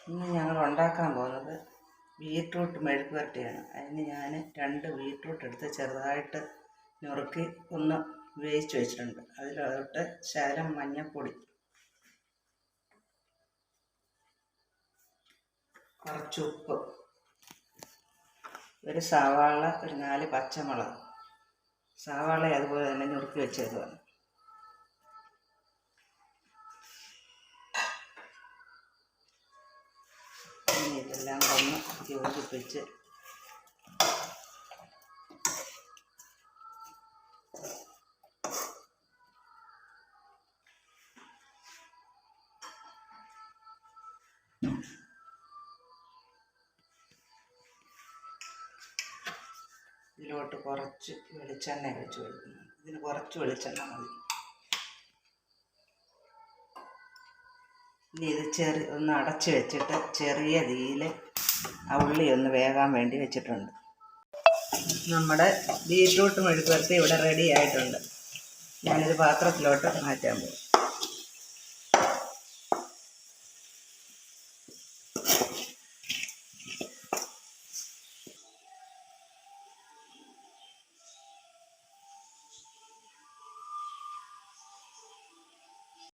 ഇന്ന് ഞങ്ങൾ ഉണ്ടാക്കാൻ പോകുന്നത് ബീറ്റ്റൂട്ട് മെഴുക്ക് പുരട്ടിയാണ്. അതിന് ഞാൻ 2 ബീറ്റ്റൂട്ട് എടുത്ത് ചെറുതായിട്ട് നുറുക്കി ഒന്ന് വേവിച്ച് വെച്ചിട്ടുണ്ട്. അതിലോട്ട് ശകലം മഞ്ഞൾപ്പൊടി, കുറച്ച് ഉപ്പ്, ഒരു സവാള, ഒരു 4 പച്ചമുളക്. സവാള അതുപോലെ തന്നെ നുറുക്കി വെച്ചേക്കുവാണ്. ഇനി ഇതെല്ലാം ഒന്ന് യോജിപ്പിച്ച് ഇതിലോട്ട് കുറച്ച് വെളിച്ചെണ്ണ ഒഴിച്ച് കൊടുക്കുന്നു. ഇതിന് കുറച്ച് വെളിച്ചെണ്ണ മതി. ഇനി ഇത് ഒന്ന് അടച്ച് വെച്ചിട്ട് ചെറിയ തീയിൽ ആ ഉള്ളി ഒന്ന് വേകാൻ വേണ്ടി വെച്ചിട്ടുണ്ട്. നമ്മുടെ ബീറ്റ്റൂട്ട് മെഴുക്ക് പുരട്ടി ഇവിടെ റെഡി ആയിട്ടുണ്ട്. ഞാനിത് പാത്രത്തിലോട്ട് മാറ്റാൻ പോകും.